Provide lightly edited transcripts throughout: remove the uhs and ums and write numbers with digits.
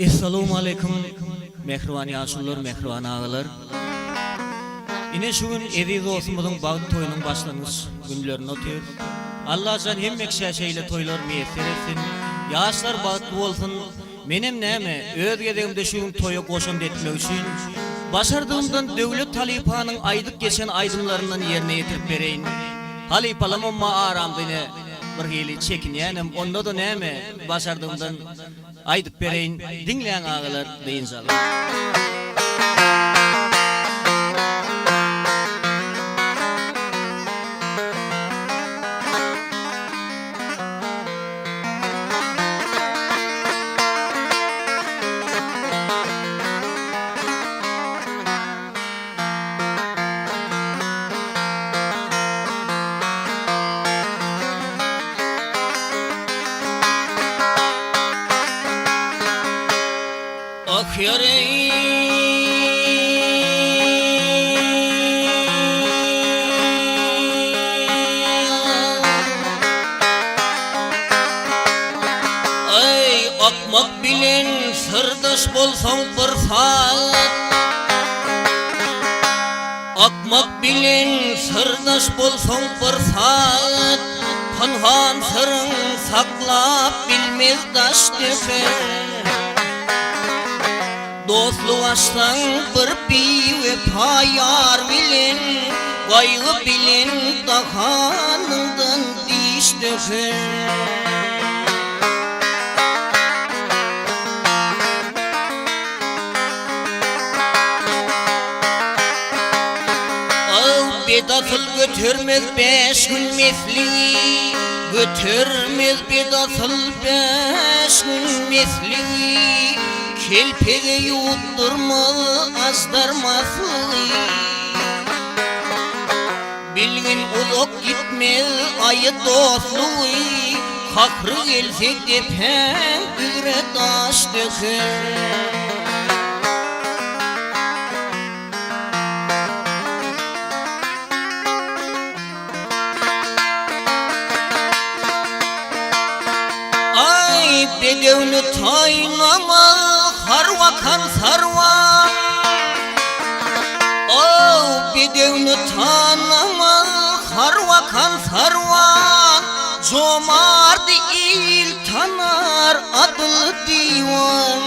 Assalamu alaikum mehriban yaşlılar, mehriban ağalar. Ine şu gün evi dostumuzun bağ toyunun başlangıç günlerini ötüyor. Allah can hem mekşaşeyle toylar müyesser etsin. Yaşlar bağıtlı olsun. Menem neme özgedemde şu gün toyu koşun etmek için başardığımdan devlet talipanın aydık geçen aydınlarından yerine getirip vereyim. Talipalamın mağaramdığını bir hili çekin yani onda da neme başardığımdan aydık vereyim. Dinleyen ağalar deyin zalim. Akmak bilen sırdaş bolsan bir saat, akmak bilen sırdaş bolsan bir saat, panhan sırın saklap bilmez daş defer. Dostluq açtan bir pive payar bilen, gaygı bilen dahanından diş döker. Bedasıl götürmez 5 gün mesli, götürmez bedasıl 5 gün mesli. Kelpege yutturmalı azdarmaslı, bilgin uzak gitmez ayı dostluğu. Kakrı gelsek de pen üre taş döker. Bedevni taynama harvakan sarva, oh bedevni tanama harvakan sarva, cömert il tanar adlı divan.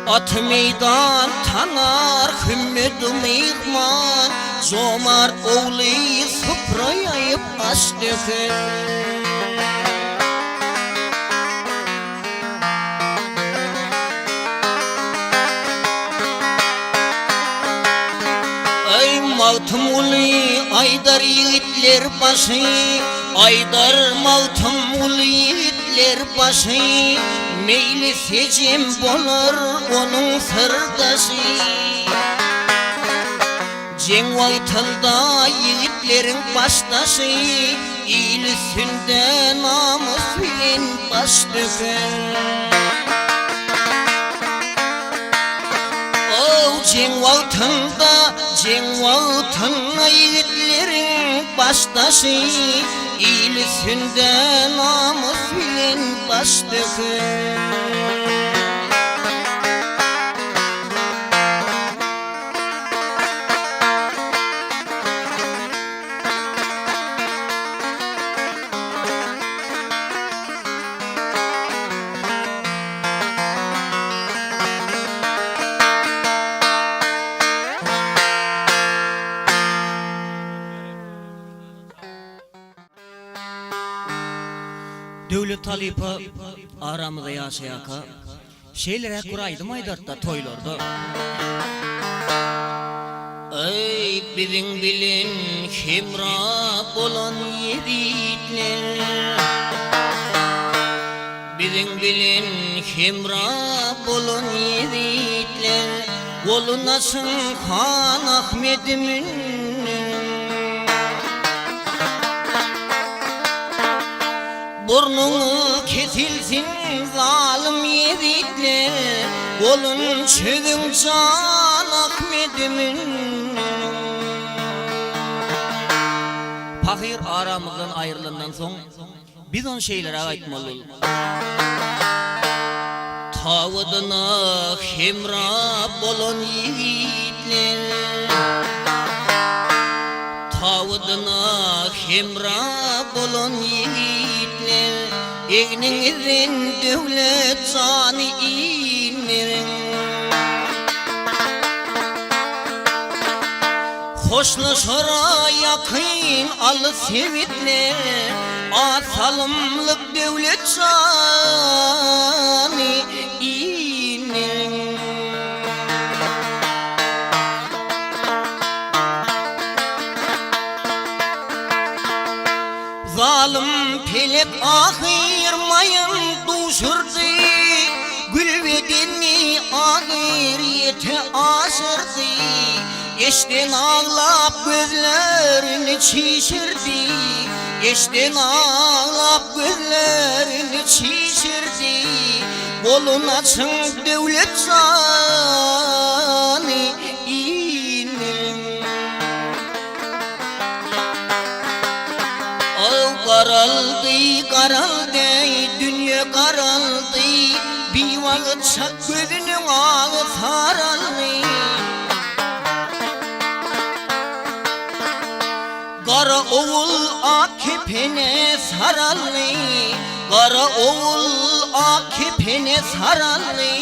At meydan tanar hümmedim ihman, cömert oğlu sıprayayıp aş döker. Ay maltım ulu aydar yiğitler başı, aydar maltım ulu yiğitler başı. Meyli secim bolar onun sırdaşı. Cenval tılda yiğitlerin baştaşı, iylisinde namus bilen baş döker. Oh cenval tılda yiğitlerin baştaşı, iylisinde namus bilen baş döker. Devlet talipa aramıda yaşayaka şeylere kuraydım aydarda toylarda. Ey bizim bilin himra bolan yiğitler, bizim bilin himra bolan yiğitler, olunasın Han Ahmet'imin. Burnunu kesilsin zalim yiğitler, kolun çögün can Ahmet'imin. aramızdan ayrılandan soň biz on şeylere aýtmaly bolduk. Tawadyna hemra bolan ýigitler, tawadyna hemra bolan ýigitler, egniňizden döwlet jany inlerin. Hoşlaşara yakın alı sevitler, asalımlık devlet canı inin. Zalim pelek ahirmayın duşurdu, gülbedeni ahiriyete aşırdı. Eşten ağlap gözlerini çişirdi, eşten ağlap gözlerini çişirdi. Bolun açın devlet canı inin. Av karaldı, karaldı, dünya karaldı. Bir vakit çak gözünün ağı saraldı. Kara oğul akipine sarallı, kara oğul akipine sarallı.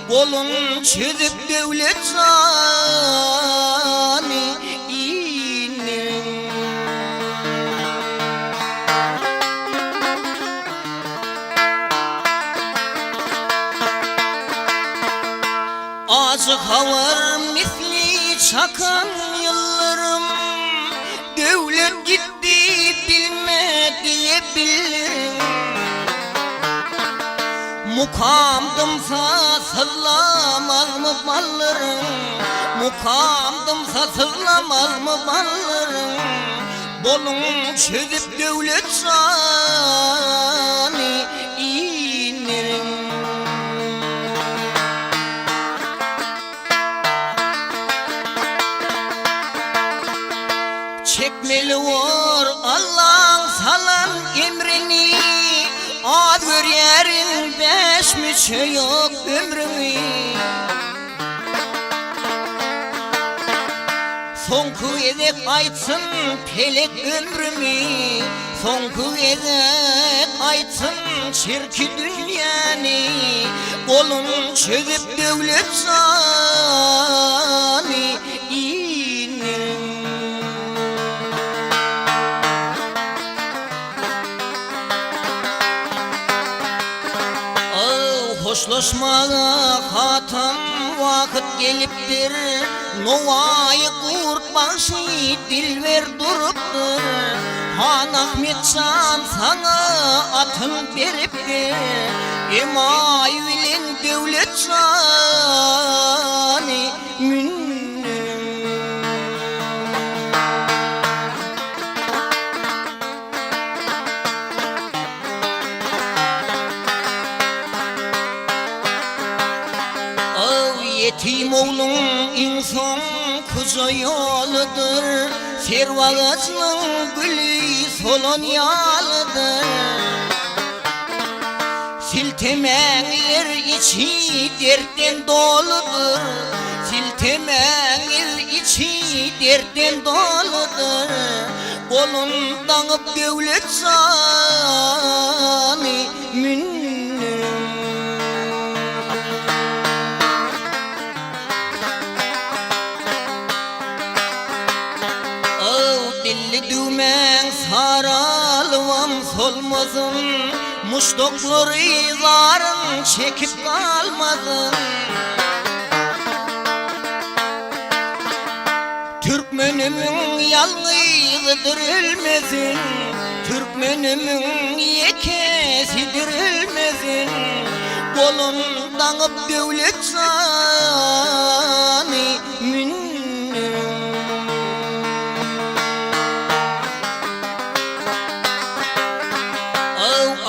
Kolun çözüp devlet canı inin. Azık havar misli çakan yıllarım, devlet gitti bilmediye bilirim. Mukamdımsa sızlamaz mı ballarım, mukamdımsa sızlamaz mı ballarım. Bolun çözüp devlet canı inirim. Çekmeli var Allah'ın salan emrini, ad göryerin beş müçe yok ömrünü. Sonku edek aytsın pelek ömrümü, sonku edek aytsın çirki dünyanı. Kolun çözüp devlet canı inin. Hoşlaşmağa hatan vakit gelipdir, Novayı kurt başı dilver durupdur. Han Ahmetcan sana atın beripdir, Emayül'in devlet canı münnim. Yetim oğlum insan kuca yoludur, servağacının gülü solon yalıdır. Siltemenler içi dertten doludur, siltemenler içi dertten doludur. Kolun dağıp devlet canı münnim. Dilli dümen saralvam solmazın, muştokları zarın çekip kalmadın. Türkmenimin yalnızıdır ölmezin, Türkmenimin yekesidir ölmezin. Kolun dağıp devlet canı münnim.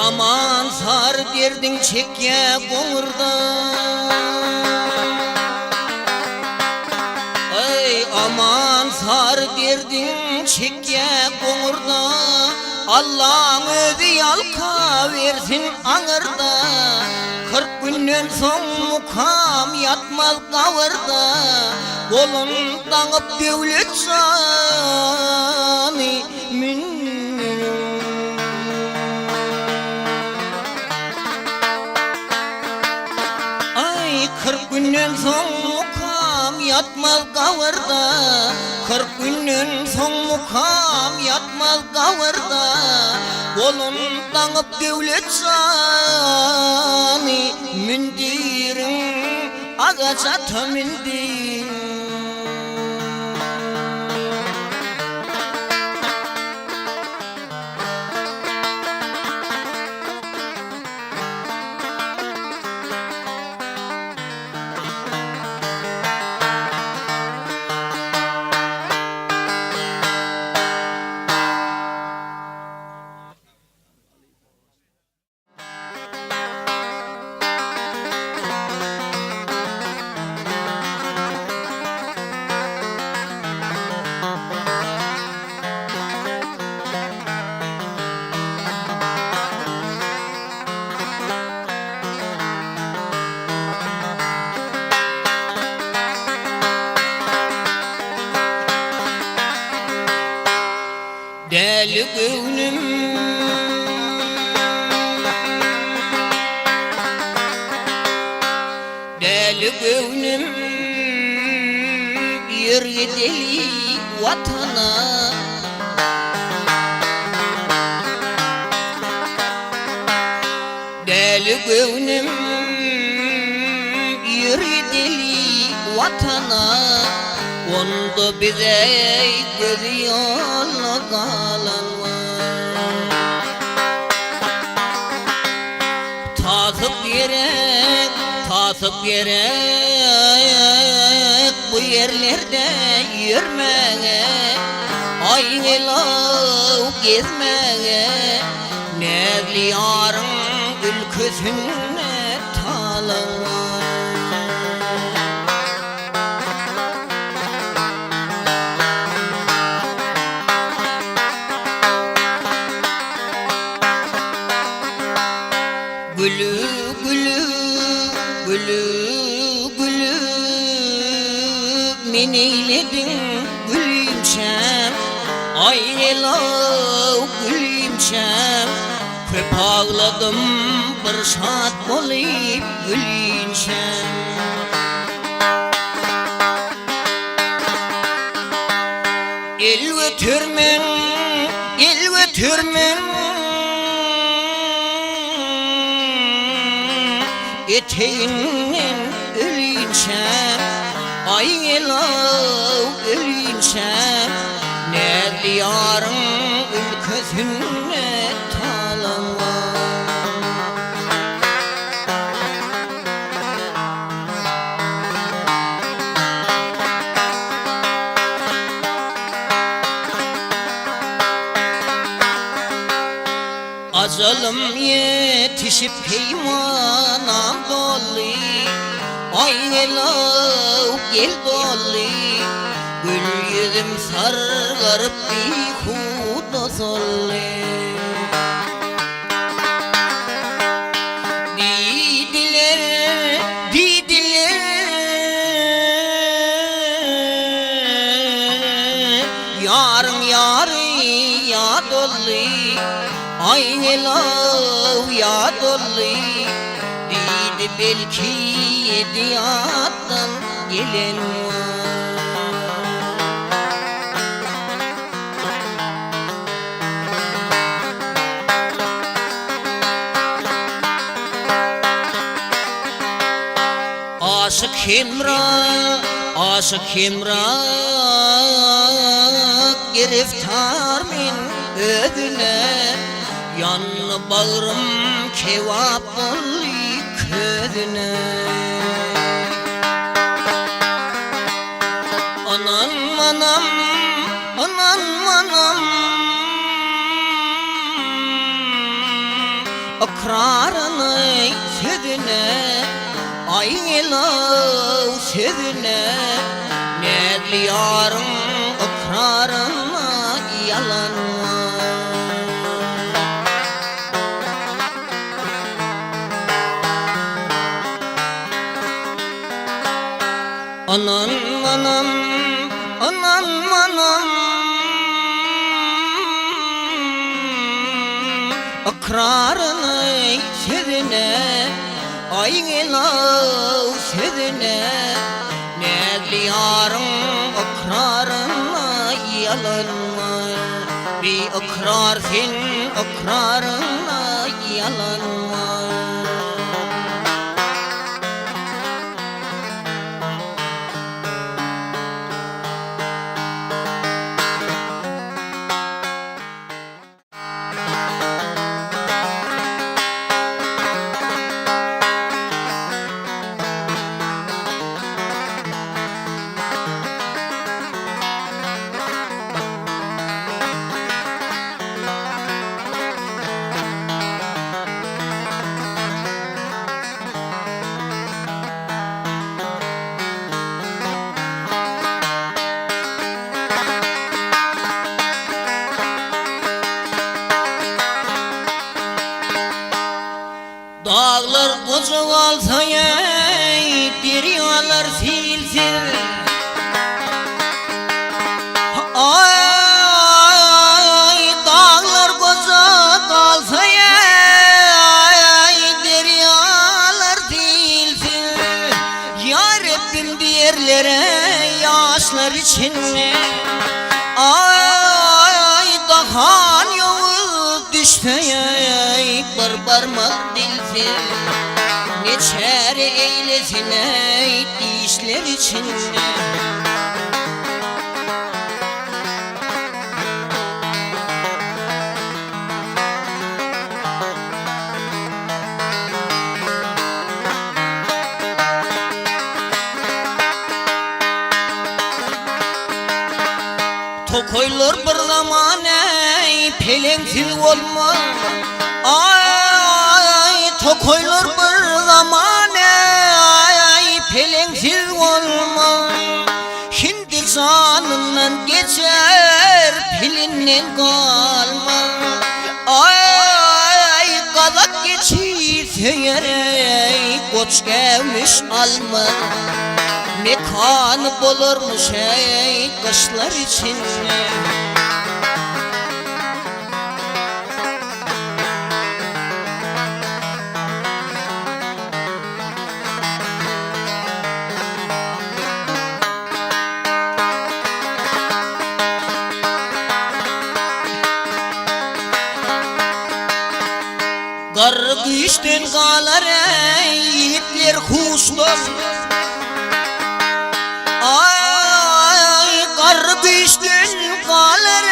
Aman sar derdin çekye koğurdan, ay aman sar verdin çekke koңurda, Allah'ın özü yalka versin ağırda. 40 günden soň mukam yatmaz kavurda, Kolun dağıp devlet sani Ay 40 günden soň mukam yatmaz kavurda, 40 günden soň mukam yatmaz kavurda, Kolun dağıp devlet sani mindirin ağaca tömindirin. Deli gönlüm Deli gönlüm bir deli vatana, Deli gönlüm bir deli vatana, Onda bize gözü yolla kalan var. Tasıp gerek bu yerlerde yürümeye, Aylav gezmeye, Nezli yarın ülküsüne talan var. Gülü gülü gülü gülü men eyledin gülümşem, Aylav gülümşem, köp ağladım bir şat bolayıp gülümşem. El götürmen eteğinden ölünşem, Aylav ölünşem, Nezli yarın ülküsüne talan var. Azalım yetişip peymanam dolly, Aylav gel dolly, Gül yüzüm sargarıp bihuda solly. Yarın ya dolly, Aylav ya dolly, Didi belki yediyattan gelen var. Aşık hemrak giriftar min ödüne, Yanlı bağrım kevap olli közüne. Anam anam anam anam, akrarını sözüne, Aylav sözüne, Nedli yarın ikrarına yalan var. Anam anam anam anam ikrarını sevine ayılav sevine nedli yarın ikrarına yalanma bir ikrar sen ikrarına yalanma. Dağlar kocavalsa ey, deryalar silsil. Ay, dağlar koca kalsa ey, deryalar silsil. Ya Rabbim diğerlere yaşlar içinde. Ay, dahan yolu düşse ey, parmak dilsin. Ne çare eylesin ey dişler içinde. Tokoylar bir zaman ey pelensiz olma. Ay, tokoylar bir zaman ey pelensiz olma. Şimdi canından geçer pilinden kalma. Ay, kalak geçiyse ey koç gelmiş alma. Mekanı bulurmuş ey kışlar içinde. Garı güçten kalar ey yiğitler huşlar. Ay, garı güçten kalar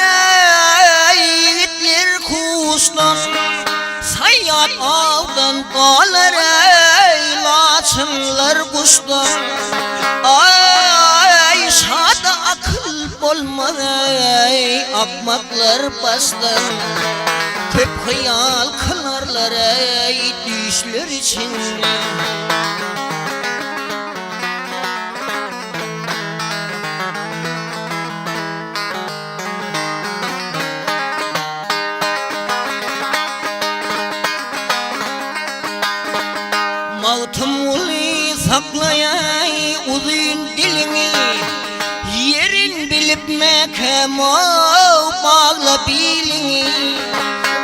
ey yiğitler huşlar. Sayyat avdan kalar ey laçınlar kuşlar. Ay, şada akıl olmaz ey akmaklar baslar. Köp hayal kılarlar ey düşler içinde. Mağtım uli saklayay uzun dilini. Yerin bilip mekemo bağla bilini.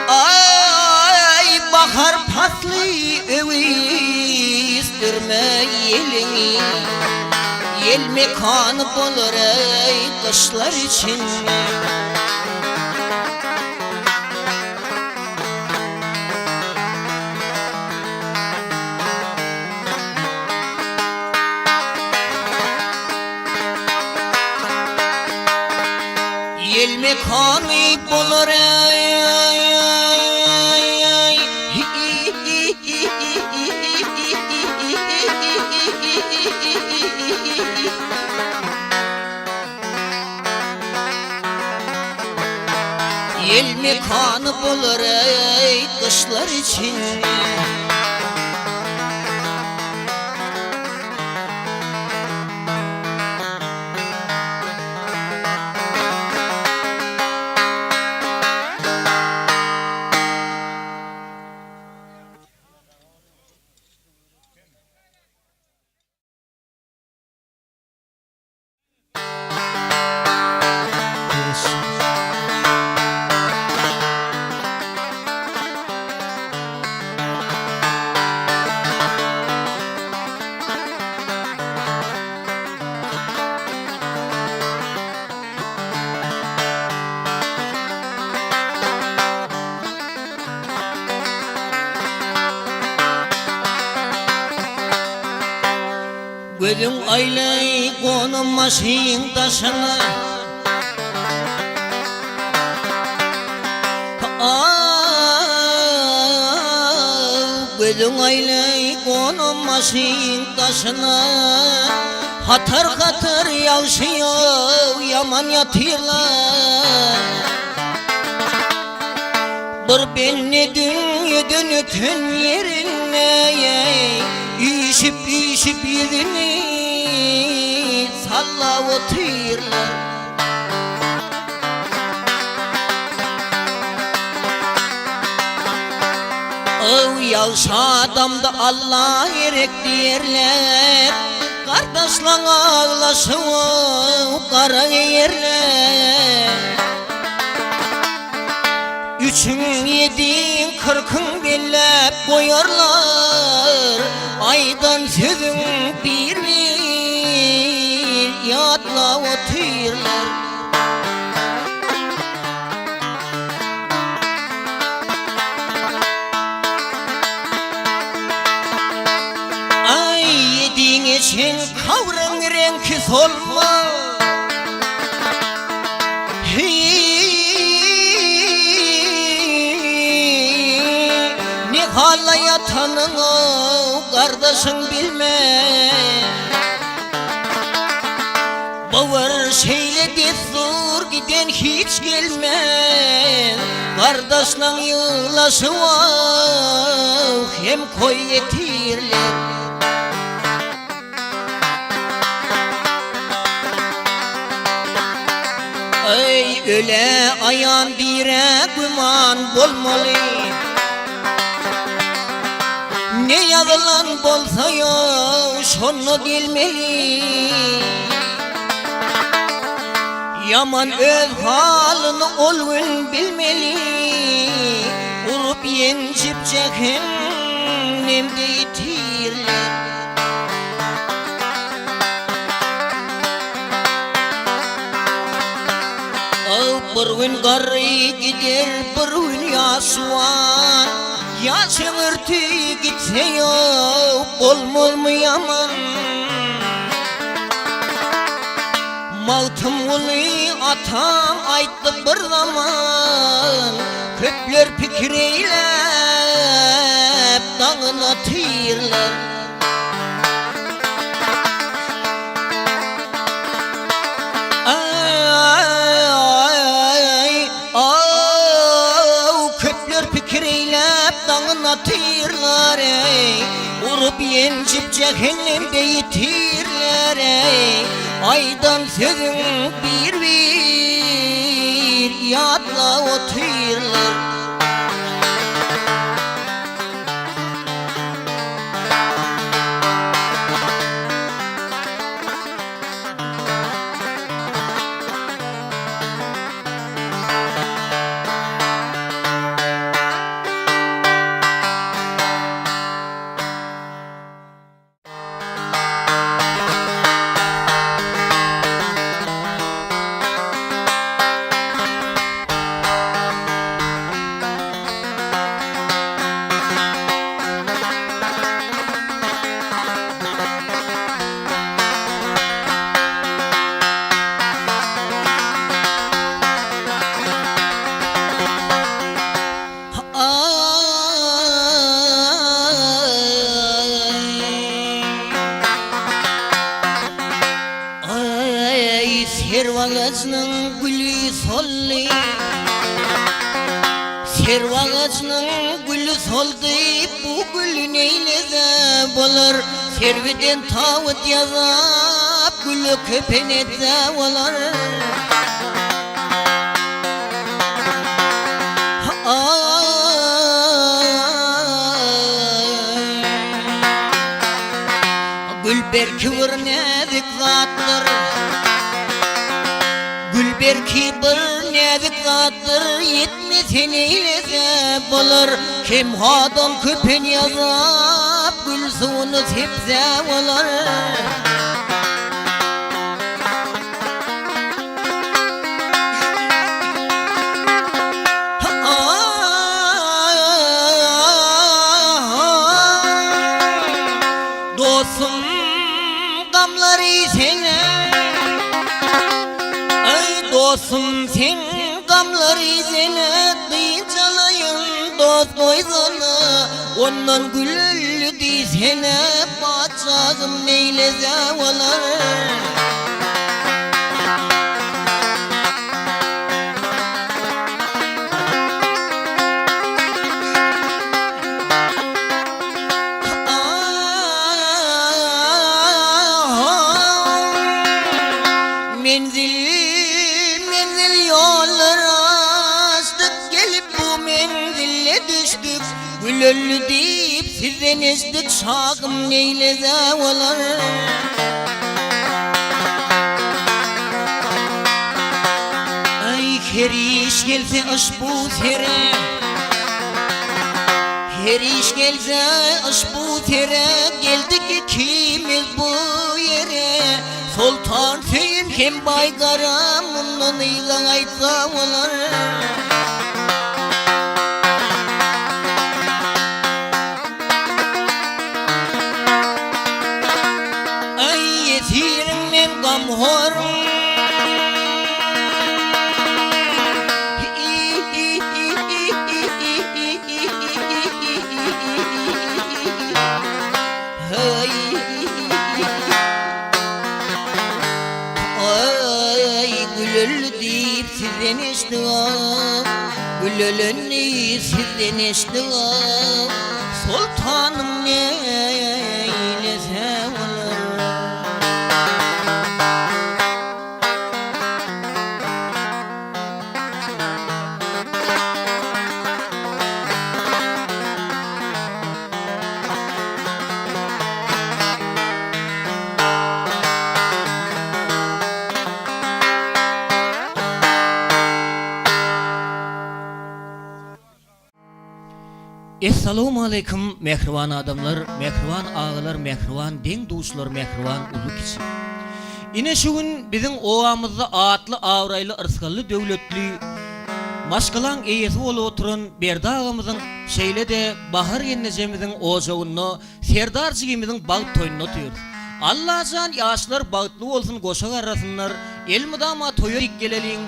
Ay, bahar paslı övistirme yelini. Yel mekanı bulur ey kışlar içinde. Yel mekanı bulur ey. Yel mekanı bulur ey kışlar içinde. gözün aylay konum maşin taşına gözün aylay konum maşin taşına hatır hatır yavşıyor yaman yatırlar bir beni dünyeden öten yerine İşip işip yüzünü salla oturlar Yavşa adamda Allah gerek derler Kardeşlan ağlaşıp kara yerler Üçün yedin kırkın bellep koyarlar Aydan sözün bir yadla oturlar için kavrın renki solma ne hala yatanını kardeşin bilme Bağır şeyle destur giden hiç gelmez Kardeşle yığlaşı hem koy yetirler Öyle ayan dire güman bolmalı Ne yazılan bolsa ya şonu bilmeli Yaman öz halını olgun bilmeli Ulup yencip cehennemde yitirler Bir gün garı gider bir gün yasuan Yaşıvırtı gitse yok olmaz mı yaman Maltım ulu atam ayttı bir zaman Köpler fikreylep dağına tıyırlar Tırlar Urup yencip cehennemde yitirler Aydan sözün bir yadla oturlar Servağacının gülü soldu Servağacının gülü soldu Bu gülü neyle de bulur Serviden tavut yazap Gülü köpenete olur Gül belki bir nezik zattır Gül belki bir nezik zattır Yetmesin eylese bulur Kim hadan köpen yazap Gül suyunu sepse olur Dostum dostum sen gamlar izine dıycalayın dost boyzana ondan güllü dizene batacağım neyle zavalar Menzil yollar açtık gelip bu menzille düştük Gül öllü deyip sizden ezdik şagım neyle zavalar Ay her iş gelse aş bu tere Her iş gelse aş bu tere Geldik ikimiz bu yere Sultan Hüseyin hem Baygaram Ondan ilan aytsam olar Ay yetirim men gamhorum Sizden eştiğim Gülölünü sizden eştiğim Sultanım neylesem olur Esselamu aleyküm mehrivan adamlar, mehrivan ağalar, mehrivan den duşlar, mehrivan ulu kişi. Ine şu gün bizim oğamızda atlı, avraylı, ırskallı, dövletli, maşkalan eyesi olu oturun Berdi ağamızın şeyle de bahar yennecemizin ocağını, serdarcığımızın bağ toyunu otuyoruz. Allah'can yaşlar bağıtlı olsun koşak arasınlar, el mıdama toyu dik gelelin,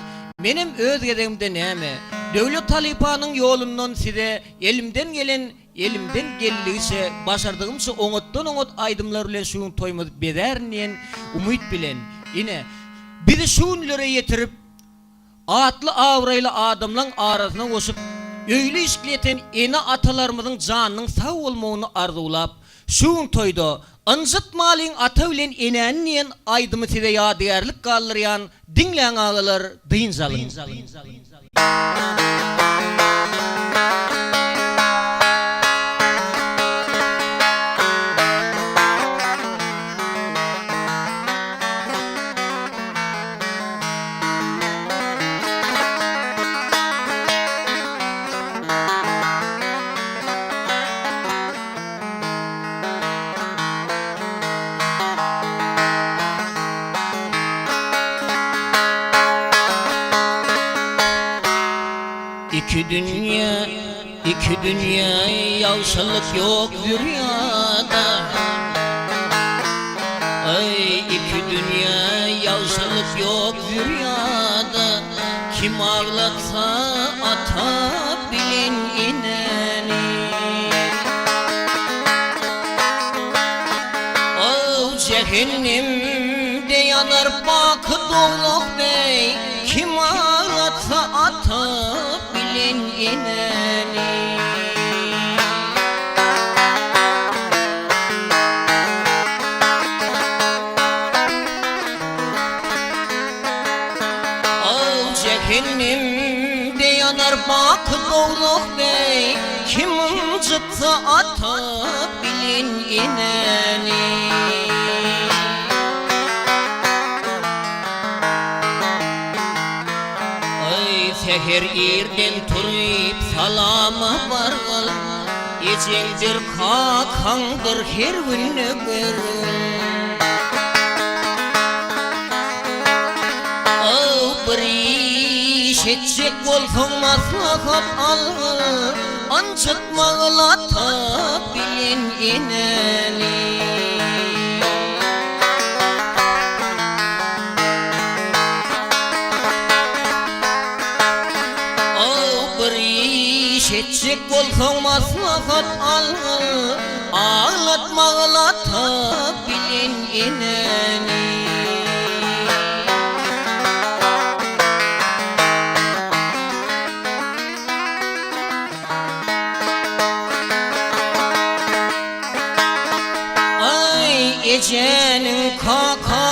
benim öz gedemde neme? Devlet talipanın yolundan size elimden gelirse başardığımsa onut aydımlar ile şun toymaz bederniyen umut bilen yine bizi şunlara yetirip atlı avrayla adamların arasına koşup öyle işleten ene atalarımızın canının sağ olmağını arzulap şun toyda anzıt malin atavlen enenniyen aydımı size yadigarlık kaldırıyan dinleyen ağalar dıyınzalın. İki dünya yavşalık yok dünyada Ay iki dünya yavşalık yok dünyada Kim ağlatsa ata bilin ineni O cehennemde yanar bak doluk bey Kim ağlatsa ata bilin ineni Cehennemde yanar bak doluk bey Kim cıttı ata bilin ineni Ay seher irden turip salama vargal Eceldir kakandır her günü görün Şetçek bolsun maslahat al Ançıtmağlata bilin ineni çetçek bolsaň maslahat al, ağlatma ağlata bilin eneni. Ay ecenin kaka